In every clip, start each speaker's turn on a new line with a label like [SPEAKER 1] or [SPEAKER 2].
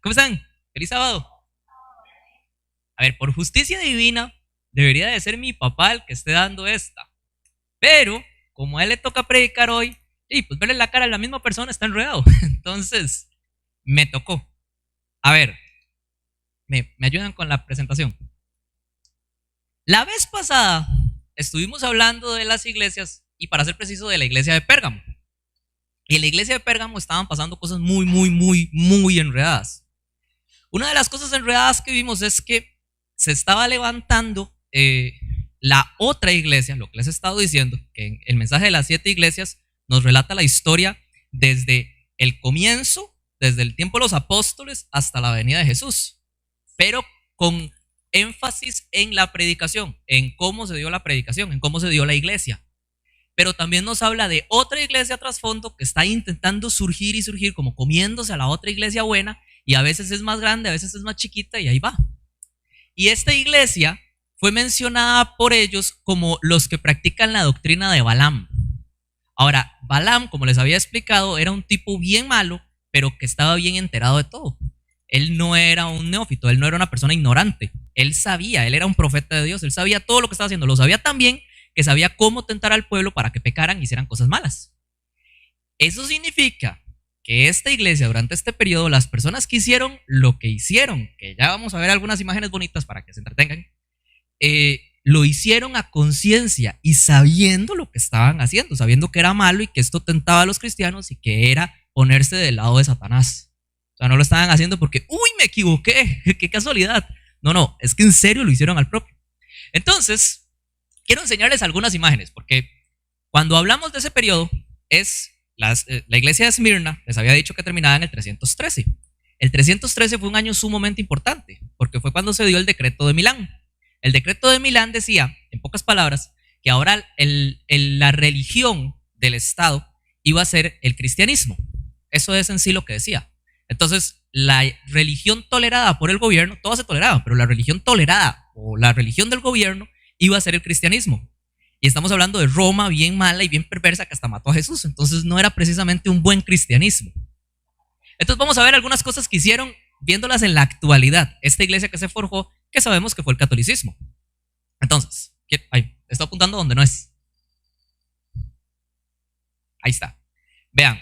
[SPEAKER 1] ¿Cómo están? Feliz sábado. A ver, por justicia divina, debería de ser mi papá el que esté dando esta. Pero, como a él le toca predicar hoy, y pues verle la cara a la misma persona está enredado. Entonces, me tocó. A ver, me ayudan con la presentación. La vez pasada estuvimos hablando de las iglesias y para ser preciso de la iglesia de Pérgamo. Y en la iglesia de Pérgamo estaban pasando cosas muy enredadas. Una de las cosas enredadas que vimos es que se estaba levantando la otra iglesia, lo que les he estado diciendo, que en el mensaje de las 7 iglesias nos relata la historia desde el comienzo, desde el tiempo de los apóstoles hasta la venida de Jesús, pero con énfasis en la predicación, en cómo se dio la predicación, en cómo se dio la iglesia. Pero también nos habla de otra iglesia trasfondo que está intentando surgir y surgir, como comiéndose a la otra iglesia buena, y a veces es más grande, a veces es más chiquita, y ahí va. Y esta iglesia fue mencionada por ellos como los que practican la doctrina de Balaam. Ahora, Balaam, como les había explicado, era un tipo bien malo, pero que estaba bien enterado de todo. Él no era un neófito, él no era una persona ignorante. Él sabía, él era un profeta de Dios, él sabía todo lo que estaba haciendo. Lo sabía tan bien que sabía cómo tentar al pueblo para que pecaran y hicieran cosas malas. Eso significa que esta iglesia durante este periodo, las personas que hicieron lo que hicieron, que ya vamos a ver algunas imágenes bonitas para que se entretengan, lo hicieron a conciencia y sabiendo lo que estaban haciendo, sabiendo que era malo y que esto tentaba a los cristianos y que era ponerse del lado de Satanás. O sea, no lo estaban haciendo porque, uy, me equivoqué, qué casualidad. No, es que en serio lo hicieron al propio. Entonces, quiero enseñarles algunas imágenes, porque cuando hablamos de ese periodo, la iglesia de Esmirna, les había dicho que terminaba en el 313. El 313 fue un año sumamente importante, porque fue cuando se dio el decreto de Milán. El decreto de Milán decía, en pocas palabras, que ahora la religión del Estado iba a ser el cristianismo. Eso es en sí lo que decía. Entonces, la religión tolerada por el gobierno, todas se toleraban, pero la religión tolerada o la religión del gobierno iba a ser el cristianismo. Y estamos hablando de Roma bien mala y bien perversa que hasta mató a Jesús. Entonces no era precisamente un buen cristianismo. Entonces vamos a ver algunas cosas que hicieron viéndolas en la actualidad. Esta iglesia que se forjó, que sabemos que fue el catolicismo. Entonces, estoy apuntando donde no es. Ahí está. Vean,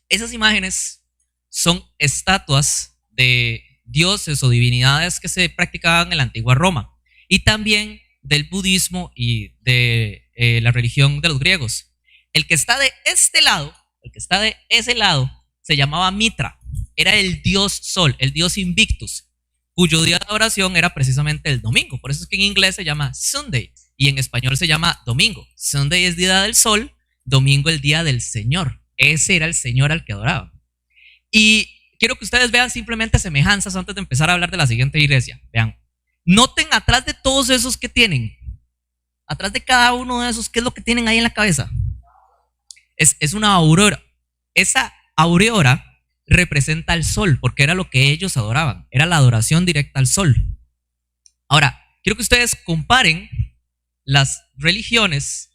[SPEAKER 1] esas imágenes son estatuas de dioses o divinidades que se practicaban en la antigua Roma. Y también del budismo y de la religión de los griegos. El que está de este lado, el que está de ese lado, se llamaba Mitra. Era el dios Sol, el dios Invictus, cuyo día de adoración era precisamente el domingo. Por eso es que en inglés se llama Sunday y en español se llama domingo. Sunday es día del sol, domingo el día del Señor. Ese era el Señor al que adoraban. Y quiero que ustedes vean simplemente semejanzas antes de empezar a hablar de la siguiente iglesia. Vean. Noten atrás de todos esos que tienen, atrás de cada uno de esos, ¿qué es lo que tienen ahí en la cabeza? Es una aurora. Esa aurora representa al sol, porque era lo que ellos adoraban, era la adoración directa al sol. Ahora, quiero que ustedes comparen las religiones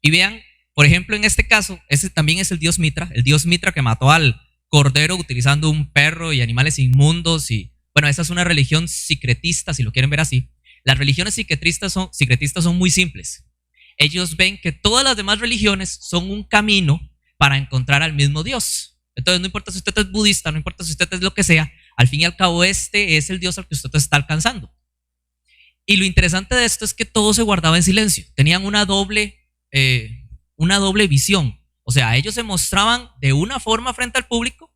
[SPEAKER 1] y vean, por ejemplo, en este caso, ese también es el dios Mitra que mató al cordero utilizando un perro y animales inmundos y bueno, esa es una religión secretista, si lo quieren ver así. Las religiones secretistas son muy simples. Ellos ven que todas las demás religiones son un camino para encontrar al mismo Dios. Entonces no importa si usted es budista, no importa si usted es lo que sea, al fin y al cabo este es el Dios al que usted está alcanzando. Y lo interesante de esto es que todo se guardaba en silencio. Tenían una doble visión. O sea, ellos se mostraban de una forma frente al público,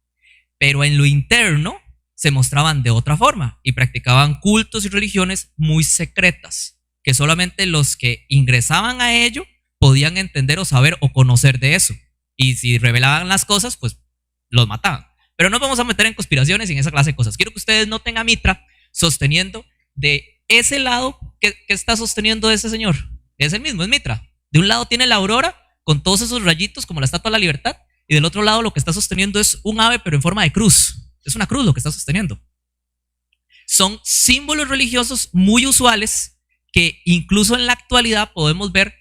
[SPEAKER 1] pero en lo interno se mostraban de otra forma y practicaban cultos y religiones muy secretas, que solamente los que ingresaban a ello podían entender o saber o conocer de eso. Y si revelaban las cosas, pues los mataban. Pero no vamos a meter en conspiraciones y en esa clase de cosas. Quiero que ustedes noten a Mitra sosteniendo de ese lado que está sosteniendo ese señor. Es el mismo, es Mitra. De un lado tiene la aurora con todos esos rayitos como la Estatua de la Libertad y del otro lado lo que está sosteniendo es un ave pero en forma de cruz. Es una cruz lo que está sosteniendo. Son símbolos religiosos muy usuales que incluso en la actualidad podemos ver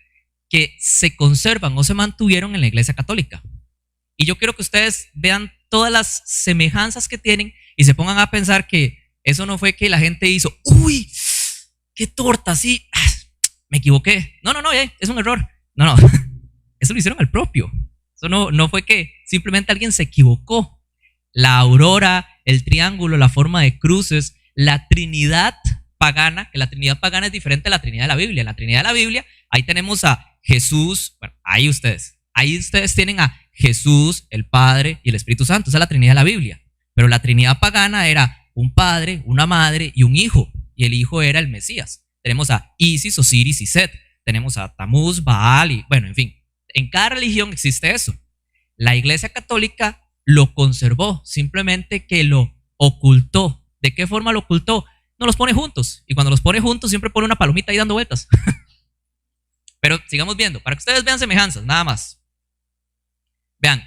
[SPEAKER 1] que se conservan o se mantuvieron en la Iglesia Católica. Y yo quiero que ustedes vean todas las semejanzas que tienen y se pongan a pensar que eso no fue que la gente hizo, uy, qué torta, sí, me equivoqué. No, es un error. No, eso lo hicieron al propio. Eso no fue que simplemente alguien se equivocó. La aurora, el triángulo, la forma de cruces, la Trinidad pagana, que la Trinidad pagana es diferente a la Trinidad de la Biblia. En la Trinidad de la Biblia, ahí tenemos a Jesús, bueno, ahí ustedes tienen a Jesús, el Padre y el Espíritu Santo. Esa es la Trinidad de la Biblia. Pero la Trinidad pagana era un padre, una madre y un hijo. Y el hijo era el Mesías. Tenemos a Isis, Osiris y Set. Tenemos a Tamuz, Baal y bueno, en fin. En cada religión existe eso. La Iglesia Católica lo conservó, simplemente que lo ocultó. ¿De qué forma lo ocultó? No los pone juntos. Y cuando los pone juntos siempre pone una palomita ahí dando vueltas. Pero sigamos viendo, para que ustedes vean semejanzas, nada más. Vean,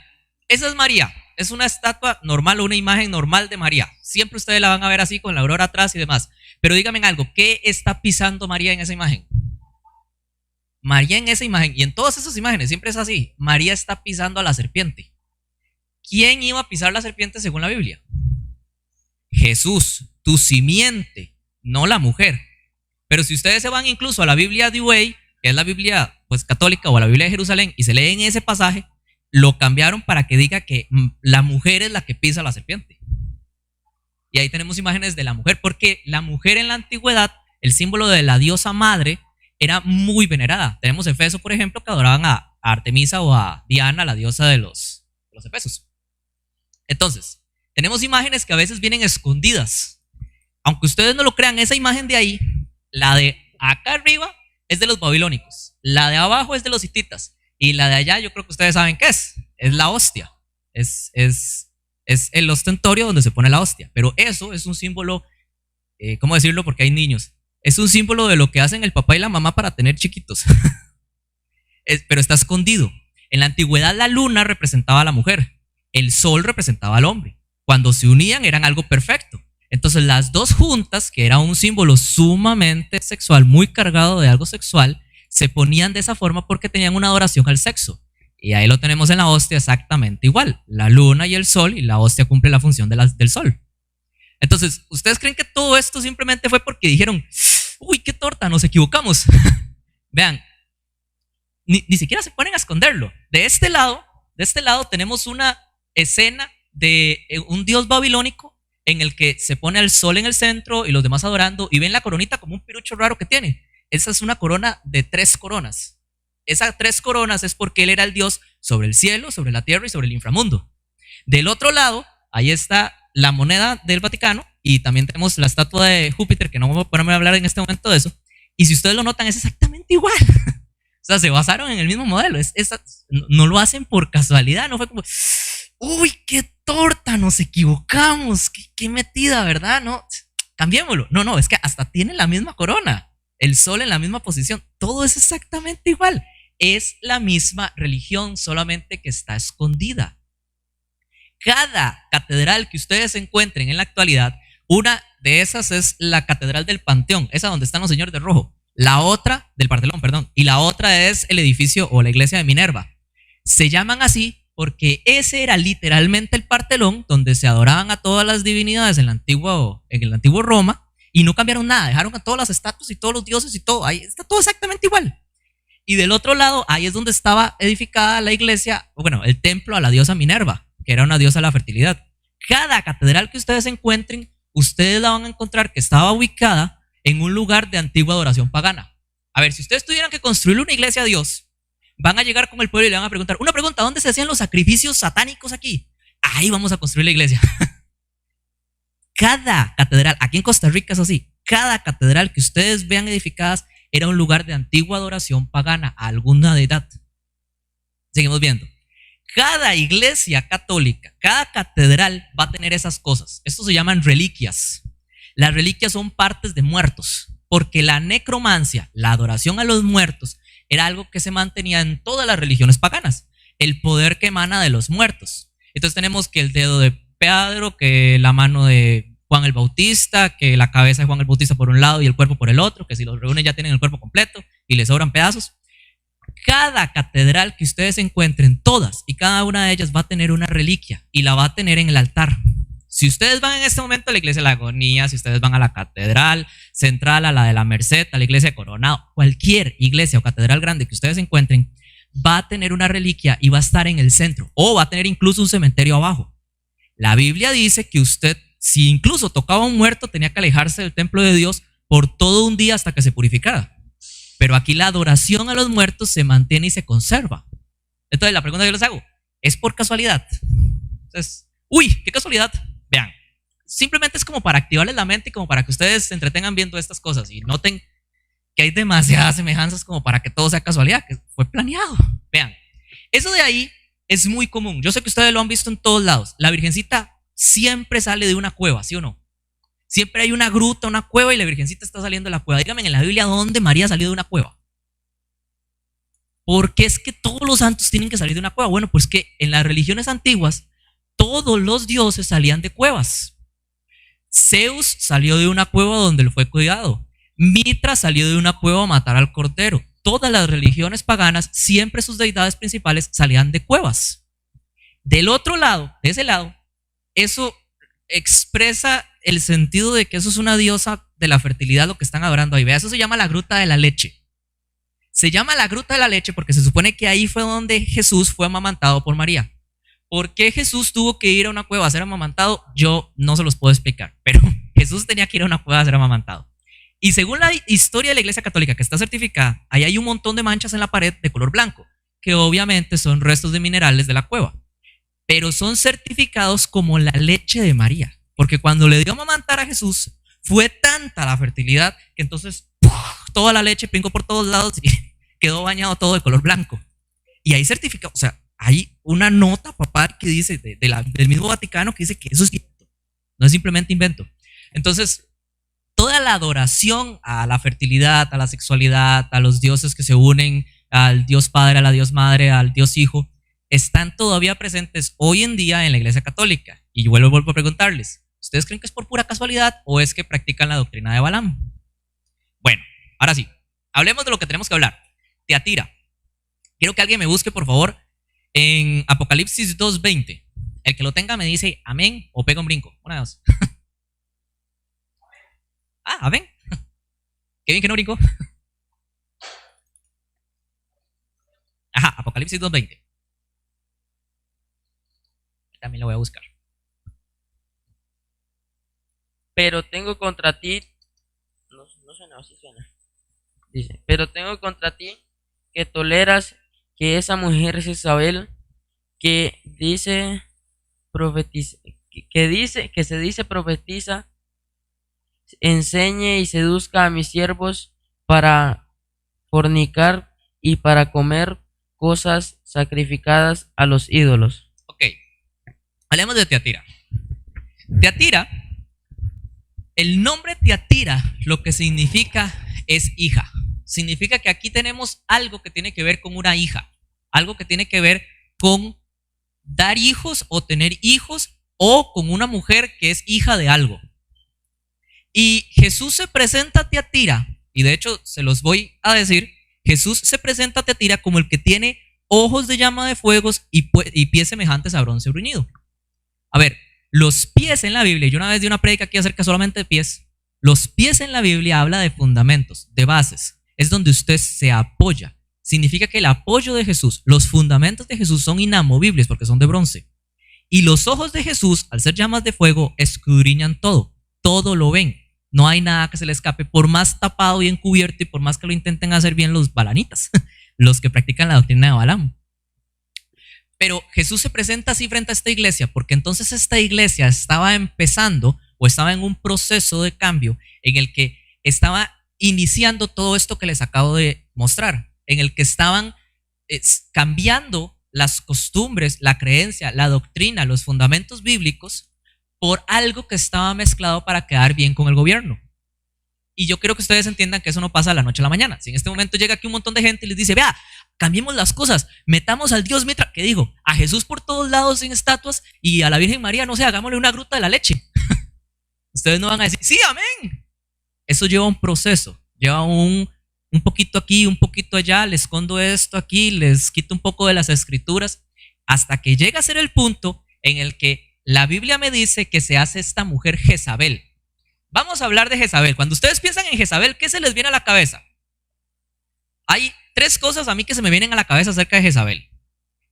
[SPEAKER 1] esa es María. Es una estatua normal o una imagen normal de María. Siempre ustedes la van a ver así con la aurora atrás y demás. Pero díganme algo, ¿qué está pisando María en esa imagen? María en esa imagen, y en todas esas imágenes siempre es así, María está pisando a la serpiente. ¿Quién iba a pisar la serpiente según la Biblia? Jesús, tu simiente, no la mujer. Pero si ustedes se van incluso a la Biblia de Way, que es la Biblia pues católica o a la Biblia de Jerusalén, y se leen ese pasaje, lo cambiaron para que diga que la mujer es la que pisa la serpiente. Y ahí tenemos imágenes de la mujer, porque la mujer en la antigüedad, el símbolo de la diosa madre, era muy venerada. Tenemos Efeso, por ejemplo, que adoraban a Artemisa o a Diana, la diosa de los efesos. Entonces, tenemos imágenes que a veces vienen escondidas. Aunque ustedes no lo crean, esa imagen de ahí, la de acá arriba es de los babilónicos, la de abajo es de los hititas y la de allá yo creo que ustedes saben qué es la hostia, es el ostentorio donde se pone la hostia, pero eso es un símbolo, ¿cómo decirlo? Porque hay niños. Es un símbolo de lo que hacen el papá y la mamá para tener chiquitos. Pero está escondido. En la antigüedad la luna representaba a la mujer, el sol representaba al hombre. Cuando se unían eran algo perfecto. Entonces las dos juntas, que era un símbolo sumamente sexual, muy cargado de algo sexual, se ponían de esa forma porque tenían una adoración al sexo. Y ahí lo tenemos en la hostia exactamente igual. La luna y el sol, y la hostia cumple la función del sol. Entonces, ¿ustedes creen que todo esto simplemente fue porque dijeron, uy, qué torta, nos equivocamos? Vean, ni siquiera se ponen a esconderlo. De este lado tenemos una escena de un dios babilónico en el que se pone al sol en el centro y los demás adorando, y ven la coronita como un pirucho raro que tiene. Esa es una corona de 3 coronas. Esas 3 coronas es porque él era el dios sobre el cielo, sobre la tierra y sobre el inframundo. Del otro lado, ahí está la moneda del Vaticano, y también tenemos la estatua de Júpiter, que no voy a ponerme a hablar en este momento de eso. Y si ustedes lo notan, es exactamente igual. O sea, se basaron en el mismo modelo. No lo hacen por casualidad, no fue como, uy, qué torta, nos equivocamos, qué metida, ¿verdad? No, cambiémoslo. No, es que hasta tiene la misma corona, el sol en la misma posición, todo es exactamente igual. Es la misma religión, solamente que está escondida. Cada catedral que ustedes encuentren en la actualidad, una de esas es la Catedral del Panteón, esa donde están los señores de rojo. La otra, del Partelón, perdón. Y la otra es el edificio o la iglesia de Minerva. Se llaman así porque ese era literalmente el Partelón, donde se adoraban a todas las divinidades en el antiguo Roma, y no cambiaron nada. Dejaron a todas las estatuas y todos los dioses y todo. Ahí está todo exactamente igual. Y del otro lado, ahí es donde estaba edificada la iglesia, o bueno, el templo a la diosa Minerva, que era una diosa de la fertilidad. Cada catedral que ustedes encuentren, ustedes la van a encontrar que estaba ubicada en un lugar de antigua adoración pagana. A ver, si ustedes tuvieran que construirle una iglesia a Dios, van a llegar con el pueblo y le van a preguntar, una pregunta, ¿dónde se hacían los sacrificios satánicos aquí? Ahí vamos a construir la iglesia. Cada catedral, aquí en Costa Rica es así, cada catedral que ustedes vean edificadas era un lugar de antigua adoración pagana a alguna deidad. Seguimos viendo. Cada iglesia católica, cada catedral va a tener esas cosas. Esto se llaman reliquias. Las reliquias son partes de muertos, porque la necromancia, la adoración a los muertos, era algo que se mantenía en todas las religiones paganas. El poder que emana de los muertos. Entonces tenemos que el dedo de Pedro, que la mano de Juan el Bautista, que la cabeza de Juan el Bautista por un lado y el cuerpo por el otro, que si los reúnen ya tienen el cuerpo completo y les sobran pedazos. Cada catedral que ustedes encuentren, todas y cada una de ellas va a tener una reliquia y la va a tener en el altar. Si ustedes van en este momento a la iglesia de la Agonía, si ustedes van a la Catedral Central, a la de la Merced, a la iglesia de Coronado, cualquier iglesia o catedral grande que ustedes encuentren, va a tener una reliquia y va a estar en el centro, o va a tener incluso un cementerio abajo. La Biblia dice que usted, si incluso tocaba a un muerto, tenía que alejarse del templo de Dios por todo un día hasta que se purificara. Pero aquí la adoración a los muertos se mantiene y se conserva. Entonces la pregunta que yo les hago, ¿es por casualidad? Entonces, uy, qué casualidad. Vean, simplemente es como para activarles la mente y como para que ustedes se entretengan viendo estas cosas y noten que hay demasiadas semejanzas como para que todo sea casualidad, que fue planeado. Vean, eso de ahí es muy común. Yo sé que ustedes lo han visto en todos lados. La Virgencita siempre sale de una cueva, ¿sí o no? Siempre hay una gruta, una cueva y la Virgencita está saliendo de la cueva. Díganme en la Biblia dónde María salió de una cueva. ¿Por qué es que todos los santos tienen que salir de una cueva? Bueno, pues que en las religiones antiguas todos los dioses salían de cuevas. Zeus salió de una cueva donde él fue cuidado. Mitra salió de una cueva a matar al cordero. Todas las religiones paganas, siempre sus deidades principales salían de cuevas. Del otro lado, de ese lado, eso expresa el sentido de que eso es una diosa de la fertilidad, lo que están adorando ahí. Vea, eso se llama la gruta de la leche. Se llama la gruta de la leche porque se supone que ahí fue donde Jesús fue amamantado por María. ¿Por qué Jesús tuvo que ir a una cueva a ser amamantado? Yo no se los puedo explicar, pero Jesús tenía que ir a una cueva a ser amamantado. Y según la historia de la Iglesia Católica que está certificada, ahí hay un montón de manchas en la pared de color blanco, que obviamente son restos de minerales de la cueva, pero son certificados como la leche de María, porque cuando le dio a amamantar a Jesús, fue tanta la fertilidad que entonces toda la leche pingó por todos lados y quedó bañado todo de color blanco. Y ahí certificado, o sea, hay una nota papal que dice del mismo Vaticano que dice que eso es cierto, no es simplemente invento. Entonces, toda la adoración a la fertilidad, a la sexualidad, a los dioses que se unen, al Dios Padre, a la Dios Madre, al Dios Hijo, están todavía presentes hoy en día en la Iglesia Católica. Y yo vuelvo a preguntarles, ¿ustedes creen que es por pura casualidad o es que practican la doctrina de Balaam? Bueno, ahora sí, hablemos de lo que tenemos que hablar. Tiatira. Quiero que alguien me busque, por favor, en Apocalipsis 2:20. El que lo tenga me dice amén o pega un brinco. Una de dos. Amén. Qué bien que no brinco. Ajá, Apocalipsis 2:20. También lo voy a buscar.
[SPEAKER 2] Pero tengo contra ti, no suena, así suena. Dice, pero tengo contra ti que toleras que esa mujer Jezabel, que dice profetiza, que se dice profetiza, enseñe y seduzca a mis siervos para fornicar y para comer cosas sacrificadas a los ídolos.
[SPEAKER 1] Ok, hablemos de Tiatira. Tiatira, el nombre Tiatira lo que significa es hija. Significa que aquí tenemos algo que tiene que ver con una hija, algo que tiene que ver con dar hijos o tener hijos o con una mujer que es hija de algo. Y Jesús se presenta a Tiatira, y de hecho se los voy a decir, Jesús se presenta a Tiatira como el que tiene ojos de llama de fuegos y pies semejantes a bronce bruñido. A ver, los pies en la Biblia, yo una vez di una prédica aquí acerca solamente de pies, los pies en la Biblia habla de fundamentos, de bases, es donde usted se apoya. Significa que el apoyo de Jesús, los fundamentos de Jesús son inamovibles porque son de bronce. Y los ojos de Jesús, al ser llamas de fuego, escudriñan todo, todo lo ven. No hay nada que se le escape, por más tapado y encubierto y por más que lo intenten hacer bien los balanitas, los que practican la doctrina de Balaam. Pero Jesús se presenta así frente a esta iglesia porque entonces esta iglesia estaba empezando o estaba en un proceso de cambio en el que estaba iniciando todo esto que les acabo de mostrar, en el que estaban cambiando las costumbres, la creencia, la doctrina, los fundamentos bíblicos por algo que estaba mezclado para quedar bien con el gobierno. Y yo quiero que ustedes entiendan que eso no pasa de la noche a la mañana. Si en este momento llega aquí un montón de gente y les dice, vea, cambiemos las cosas, metamos al Dios Mitra, ¿qué digo? A Jesús por todos lados sin estatuas y a la Virgen María, no sé, hagámosle una gruta de la leche. Ustedes no van a decir, sí, amén. Eso lleva un proceso, lleva un poquito aquí, un poquito allá, les escondo esto aquí, les quito un poco de las escrituras, hasta que llega a ser el punto en el que La Biblia me dice que se hace esta mujer Jezabel. Vamos a hablar de Jezabel. Cuando ustedes piensan en Jezabel, ¿qué se les viene a la cabeza? Hay tres cosas a mí que se me vienen a la cabeza acerca de Jezabel.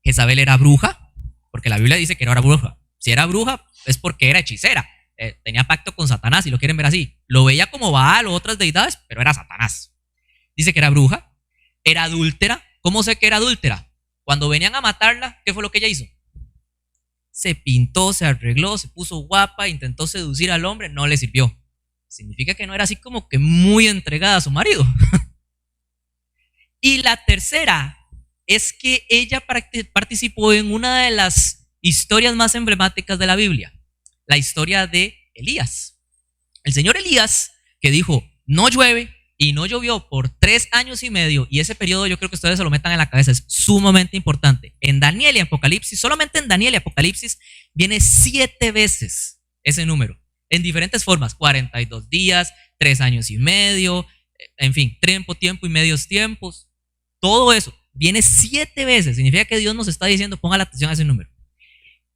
[SPEAKER 1] Jezabel era bruja, porque la Biblia dice que no era bruja. Si era bruja es porque era hechicera. Tenía pacto con Satanás, si lo quieren ver así. Lo veía como Baal o otras deidades, pero era Satanás. Dice que era bruja, era adúltera. ¿Cómo sé que era adúltera? Cuando venían a matarla, ¿qué fue lo que ella hizo? Se pintó, se arregló, se puso guapa, intentó seducir al hombre, no le sirvió. Significa que no era así como que muy entregada a su marido. Y la tercera es que ella participó en una de las historias más emblemáticas de la Biblia, la historia de Elías. El señor Elías, que dijo, no llueve y no llovió por 3 años y medio, y ese periodo yo creo que ustedes se lo metan en la cabeza, es sumamente importante. En Daniel y Apocalipsis, solamente en Daniel y Apocalipsis, viene 7 veces ese número, en diferentes formas, 42 días, 3 años y medio, en fin, tiempo y medios tiempos. Todo eso viene 7 veces. Significa que Dios nos está diciendo, ponga la atención a ese número.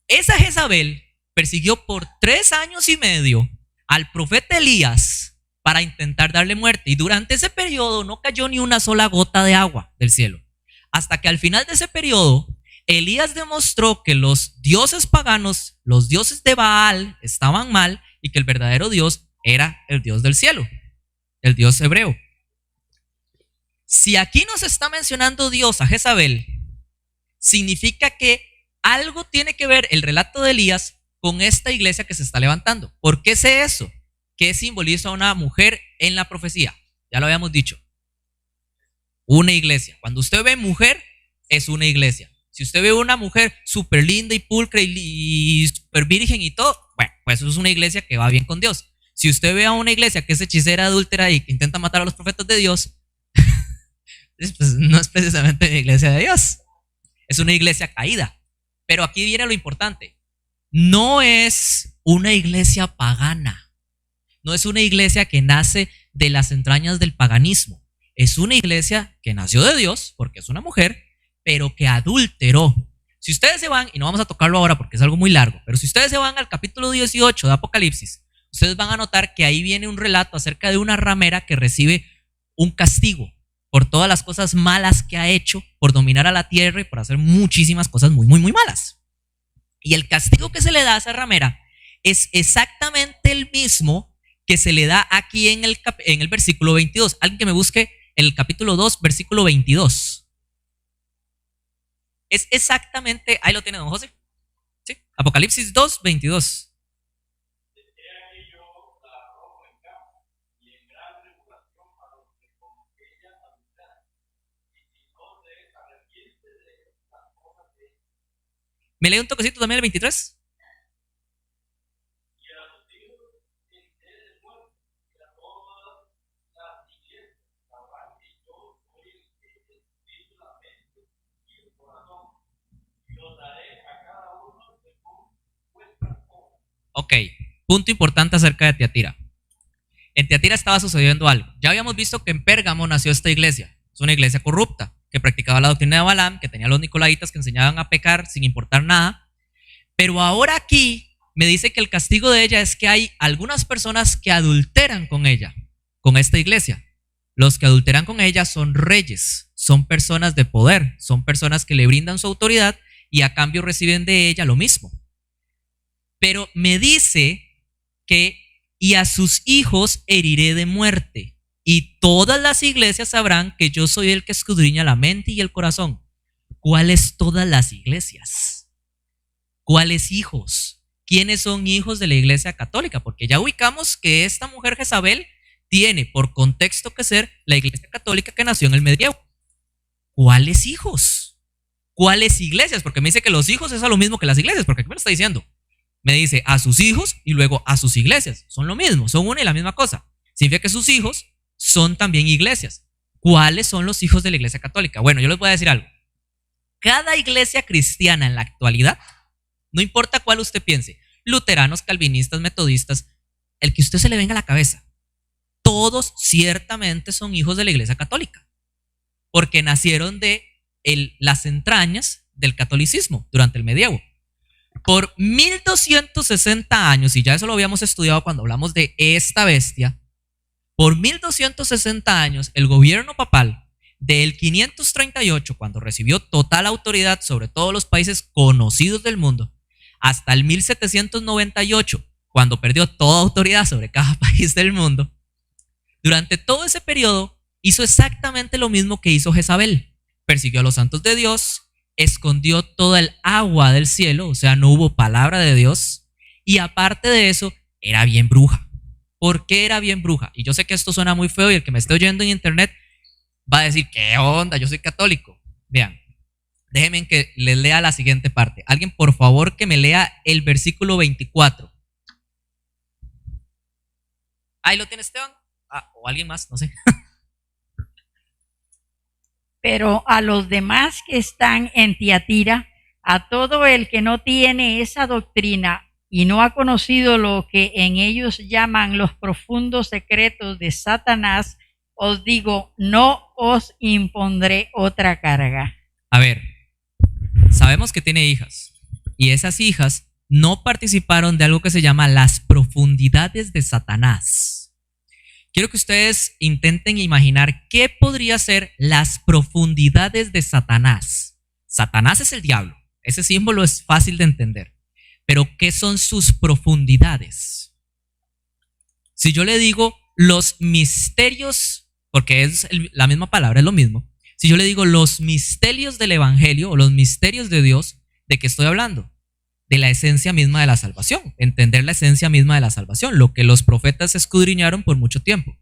[SPEAKER 1] Esa Jezabel persiguió por 3 años y medio al profeta Elías para intentar darle muerte. Y durante ese periodo no cayó ni una sola gota de agua del cielo. Hasta que al final de ese periodo, Elías demostró que los dioses paganos, los dioses de Baal, estaban mal y que el verdadero Dios era el Dios del cielo, el Dios hebreo. Si aquí nos está mencionando Dios a Jezabel, significa que algo tiene que ver el relato de Elías con esta iglesia que se está levantando. ¿Por qué sé eso? ¿Qué simboliza una mujer en la profecía? Ya lo habíamos dicho. Una iglesia. Cuando usted ve mujer, es una iglesia. Si usted ve una mujer súper linda y pulcra y súper virgen y todo, bueno, pues eso es una iglesia que va bien con Dios. Si usted ve a una iglesia que es hechicera, adúltera y que intenta matar a los profetas de Dios, pues no es precisamente una iglesia de Dios, es una iglesia caída. Pero aquí viene lo importante, no es una iglesia pagana, no es una iglesia que nace de las entrañas del paganismo, es una iglesia que nació de Dios porque es una mujer, pero que adulteró. Si ustedes se van, y no vamos a tocarlo ahora porque es algo muy largo, pero si ustedes se van al capítulo 18 de Apocalipsis, ustedes van a notar que ahí viene un relato acerca de una ramera que recibe un castigo por todas las cosas malas que ha hecho, por dominar a la tierra y por hacer muchísimas cosas muy, muy, muy malas. Y el castigo que se le da a esa ramera es exactamente el mismo que se le da aquí en el versículo 22. Alguien que me busque el capítulo 2, versículo 22. Es exactamente, ahí lo tiene don José. ¿Sí? Apocalipsis 2, 22. ¿Me lee un toquecito también el 23? Ok, punto importante acerca de Tiatira. En Tiatira estaba sucediendo algo. Ya habíamos visto que en Pérgamo nació esta iglesia. Es una iglesia corrupta, que practicaba la doctrina de Balaam, que tenía a los nicolaitas que enseñaban a pecar sin importar nada. Pero ahora aquí me dice que el castigo de ella es que hay algunas personas que adulteran con ella, con esta iglesia. Los que adulteran con ella son reyes, son personas de poder, son personas que le brindan su autoridad y a cambio reciben de ella lo mismo. Pero me dice que y a sus hijos heriré de muerte, y todas las iglesias sabrán que yo soy el que escudriña la mente y el corazón. ¿Cuáles todas las iglesias? ¿Cuáles hijos? ¿Quiénes son hijos de la iglesia católica? Porque ya ubicamos que esta mujer Jezabel tiene por contexto que ser la iglesia católica que nació en el medievo. ¿Cuáles hijos? ¿Cuáles iglesias? Porque me dice que los hijos es a lo mismo que las iglesias, porque aquí me lo está diciendo. Me dice a sus hijos y luego a sus iglesias. Son lo mismo, son una y la misma cosa. Significa que sus hijos son también iglesias. ¿Cuáles son los hijos de la iglesia católica? Bueno, yo les voy a decir algo. Cada iglesia cristiana en la actualidad, no importa cuál usted piense, luteranos, calvinistas, metodistas, el que usted se le venga a la cabeza, todos ciertamente son hijos de la iglesia católica, porque nacieron de las entrañas del catolicismo durante el medievo. Por 1260 años, y ya eso lo habíamos estudiado cuando hablamos de esta bestia, por 1260 años el gobierno papal del 538, cuando recibió total autoridad sobre todos los países conocidos del mundo, hasta el 1798, cuando perdió toda autoridad sobre cada país del mundo, durante todo ese periodo hizo exactamente lo mismo que hizo Jezabel. Persiguió a los santos de Dios, escondió toda el agua del cielo, o sea, no hubo palabra de Dios, y aparte de eso, era bien bruja. ¿Por qué era bien bruja? Y yo sé que esto suena muy feo y el que me esté oyendo en internet va a decir, ¿qué onda? Yo soy católico. Vean, déjenme que les lea la siguiente parte. Alguien, por favor, que me lea el versículo 24. Ahí lo tiene Esteban. O alguien más, no sé.
[SPEAKER 3] Pero a los demás que están en Tiatira, a todo el que no tiene esa doctrina y no ha conocido lo que en ellos llaman los profundos secretos de Satanás, os digo, no os impondré otra carga.
[SPEAKER 1] A ver, sabemos que tiene hijas y esas hijas no participaron de algo que se llama las profundidades de Satanás. Quiero que ustedes intenten imaginar qué podría ser las profundidades de Satanás. Satanás es el diablo. Ese símbolo es fácil de entender. Pero ¿qué son sus profundidades? Si yo le digo los misterios, porque es la misma palabra, es lo mismo. Si yo le digo los misterios del Evangelio o los misterios de Dios, ¿de qué estoy hablando? De la esencia misma de la salvación, entender la esencia misma de la salvación, lo que los profetas escudriñaron por mucho tiempo.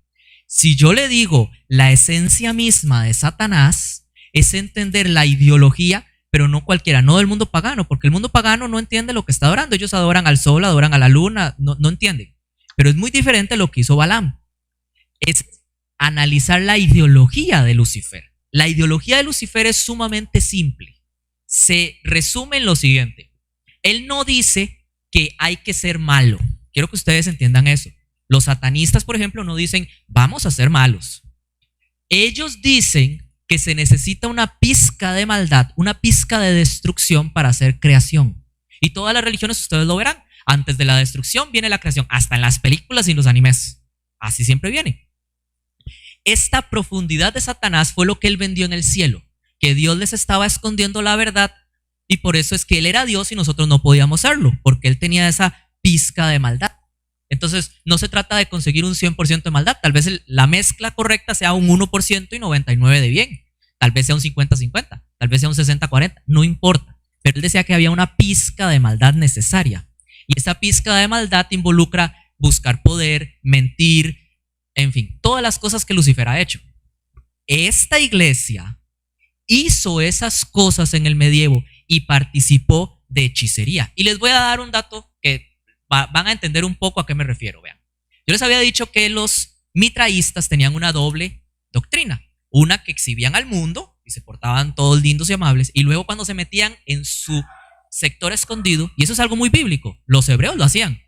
[SPEAKER 1] Si yo le digo la esencia misma de Satanás, es entender la ideología, pero no cualquiera, no del mundo pagano, porque el mundo pagano no entiende lo que está adorando. Ellos adoran al sol, adoran a la luna, no entienden. Pero es muy diferente a lo que hizo Balaam. Es analizar la ideología de Lucifer. La ideología de Lucifer es sumamente simple. Se resume en lo siguiente. Él no dice que hay que ser malo. Quiero que ustedes entiendan eso. Los satanistas, por ejemplo, no dicen vamos a ser malos. Ellos dicen que se necesita una pizca de maldad, una pizca de destrucción para hacer creación. Y todas las religiones ustedes lo verán. Antes de la destrucción viene la creación, hasta en las películas y en los animes. Así siempre viene. Esta profundidad de Satanás fue lo que él vendió en el cielo, que Dios les estaba escondiendo la verdad. Y por eso es que él era Dios y nosotros no podíamos serlo, porque él tenía esa pizca de maldad. Entonces, no se trata de conseguir un 100% de maldad. Tal vez la mezcla correcta sea un 1% y 99% de bien. Tal vez sea un 50-50, tal vez sea un 60-40, no importa. Pero él decía que había una pizca de maldad necesaria. Y esa pizca de maldad involucra buscar poder, mentir, en fin, todas las cosas que Lucifer ha hecho. Esta iglesia hizo esas cosas en el medievo y participó de hechicería. Y les voy a dar un dato que van a entender un poco a qué me refiero. Vean, yo les había dicho que los mitraístas tenían una doble doctrina. Una que exhibían al mundo y se portaban todos lindos y amables, y luego cuando se metían en su sector escondido, y eso es algo muy bíblico, los hebreos lo hacían.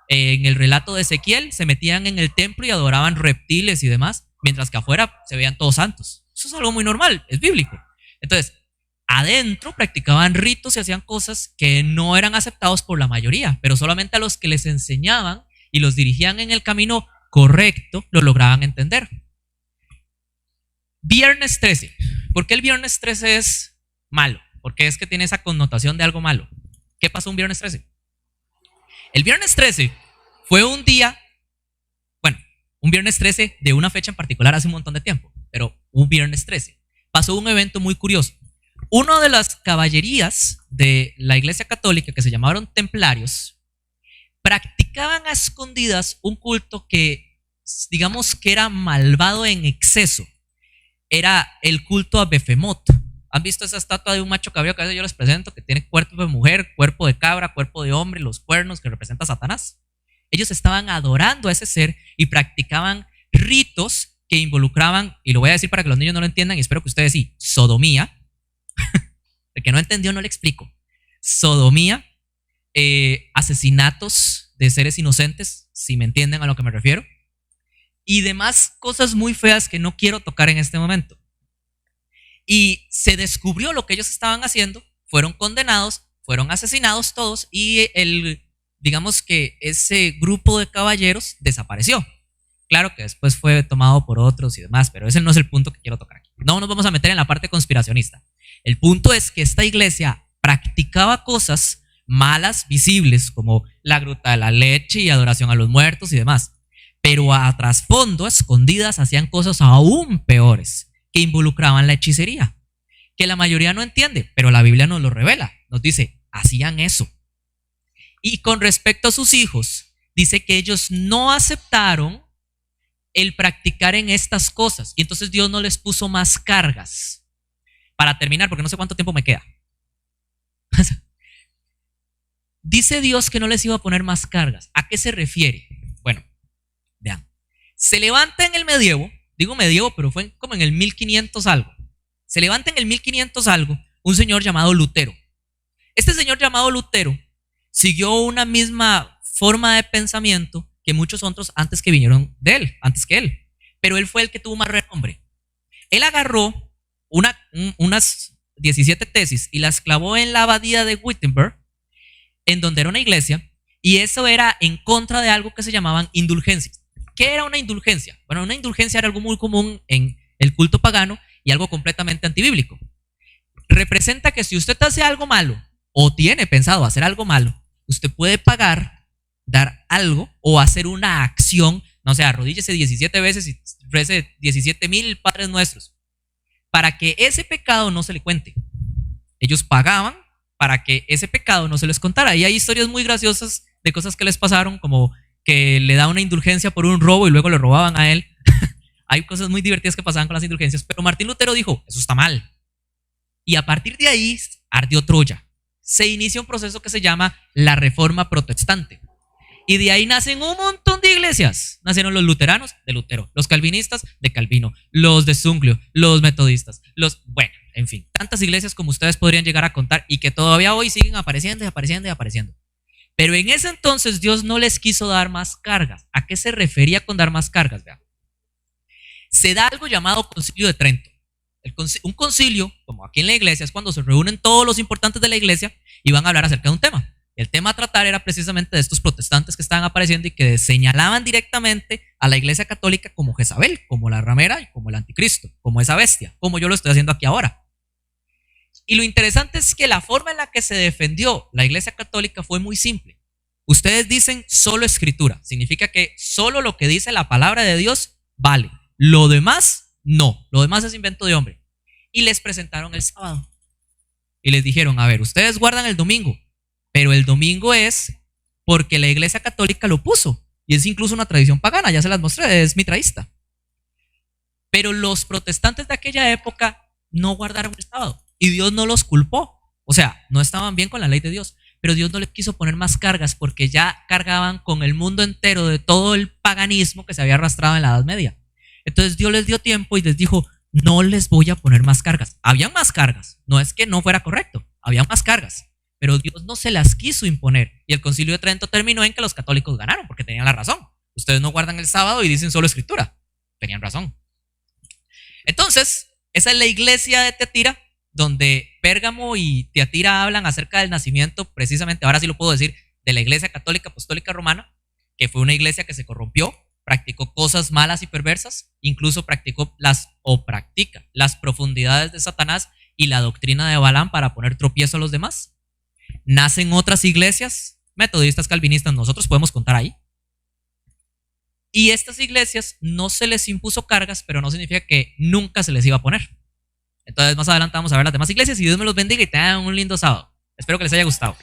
[SPEAKER 1] En el relato de Ezequiel se metían en el templo y adoraban reptiles y demás, mientras que afuera se veían todos santos. Eso es algo muy normal, es bíblico. Entonces, adentro practicaban ritos y hacían cosas que no eran aceptados por la mayoría, pero solamente a los que les enseñaban y los dirigían en el camino correcto lo lograban entender. Viernes 13. ¿Por qué el viernes 13 es malo? Porque es que tiene esa connotación de algo malo. ¿Qué pasó un viernes 13? El viernes 13 fue un día, bueno, un viernes 13 de una fecha en particular hace un montón de tiempo, pero un viernes 13 pasó un evento muy curioso. Una de las caballerías de la Iglesia Católica, que se llamaron templarios, practicaban a escondidas un culto que, digamos que era malvado en exceso. Era el culto a Befemot. ¿Han visto esa estatua de un macho cabrío que a veces yo les presento, que tiene cuerpo de mujer, cuerpo de cabra, cuerpo de hombre, los cuernos que representa a Satanás? Ellos estaban adorando a ese ser y practicaban ritos que involucraban, y lo voy a decir para que los niños no lo entiendan, y espero que ustedes sí, sodomía. El que no entendió no le explico. Sodomía, asesinatos de seres inocentes, si me entienden a lo que me refiero, y demás cosas muy feas que no quiero tocar en este momento. Y se descubrió lo que ellos estaban haciendo, fueron condenados fueron asesinados todos y digamos que ese grupo de caballeros desapareció. Claro que después fue tomado por otros y demás, pero ese no es el punto que quiero tocar aquí. No nos vamos a meter en la parte conspiracionista. El punto es que esta iglesia practicaba cosas malas, visibles, como la gruta de la leche y adoración a los muertos y demás. Pero a trasfondo, escondidas, hacían cosas aún peores que involucraban la hechicería, que la mayoría no entiende, pero la Biblia nos lo revela. Nos dice, hacían eso. Y con respecto a sus hijos, dice que ellos no aceptaron el practicar en estas cosas. Y entonces Dios no les puso más cargas. Para terminar, porque no sé cuánto tiempo me queda. Dice Dios que no les iba a poner más cargas. ¿A qué se refiere? Bueno, vean. Se levanta en el medievo, digo medievo, pero fue como en el 1500 algo. Se levanta en el 1500 algo un señor llamado Lutero. Este señor llamado Lutero siguió una misma forma de pensamiento que muchos otros antes que vinieron de él, antes que él. Pero él fue el que tuvo más renombre. Él agarró unas 17 tesis y las clavó en la abadía de Wittenberg, en donde era una iglesia, y eso era en contra de algo que se llamaban indulgencias. ¿Qué era una indulgencia? Bueno, una indulgencia era algo muy común en el culto pagano y algo completamente antibíblico. Representa que si usted hace algo malo o tiene pensado hacer algo malo, usted puede pagar, dar algo o hacer una acción, no sé, arrodíllese 17 veces y rece 17,000 Padres Nuestros, para que ese pecado no se le cuente. Ellos pagaban para que ese pecado no se les contara. Y hay historias muy graciosas de cosas que les pasaron, como que le da una indulgencia por un robo y luego le robaban a él. Hay cosas muy divertidas que pasaban con las indulgencias, pero Martín Lutero dijo, eso está mal. Y a partir de ahí ardió Troya. Se inicia un proceso que se llama la Reforma Protestante. Y de ahí nacen un montón de iglesias. Nacieron los luteranos de Lutero, los calvinistas de Calvino, los de Zwinglio, los metodistas, bueno, en fin, tantas iglesias como ustedes podrían llegar a contar y que todavía hoy siguen apareciendo y apareciendo y apareciendo. Pero en ese entonces Dios no les quiso dar más cargas. ¿A qué se refería con dar más cargas? Vean. Se da algo llamado Concilio de Trento. Un concilio, como aquí en la iglesia, es cuando se reúnen todos los importantes de la iglesia y van a hablar acerca de un tema. El tema a tratar era precisamente de estos protestantes que estaban apareciendo y que señalaban directamente a la iglesia católica como Jezabel, como la ramera y como el anticristo, como esa bestia, como yo lo estoy haciendo aquí ahora. Y lo interesante es que la forma en la que se defendió la iglesia católica fue muy simple. Ustedes dicen solo escritura, significa que solo lo que dice la palabra de Dios vale, lo demás no, lo demás es invento de hombre. Y les presentaron el sábado y les dijeron, a ver, ustedes guardan el domingo, pero el domingo es porque la iglesia católica lo puso y es incluso una tradición pagana, ya se las mostré, es mitraísta. Pero los protestantes de aquella época no guardaron el sábado y Dios no los culpó. O sea, no estaban bien con la ley de Dios, pero Dios no les quiso poner más cargas porque ya cargaban con el mundo entero de todo el paganismo que se había arrastrado en la Edad Media. Entonces Dios les dio tiempo y les dijo, no les voy a poner más cargas. Habían más cargas, no es que no fuera correcto, había más cargas, pero Dios no se las quiso imponer. Y el Concilio de Trento terminó en que los católicos ganaron porque tenían la razón. Ustedes no guardan el sábado y dicen solo escritura. Tenían razón. Entonces, esa es la iglesia de Tiatira, donde Pérgamo y Tiatira hablan acerca del nacimiento, precisamente, ahora sí lo puedo decir, de la iglesia católica apostólica romana, que fue una iglesia que se corrompió, practicó cosas malas y perversas, incluso practica las profundidades de Satanás y la doctrina de Balaam para poner tropiezo a los demás. Nacen otras iglesias, metodistas, calvinistas, nosotros podemos contar ahí. Y estas iglesias no se les impuso cargas, pero no significa que nunca se les iba a poner. Entonces más adelante vamos a ver las demás iglesias y Dios me los bendiga y tengan un lindo sábado. Espero que les haya gustado.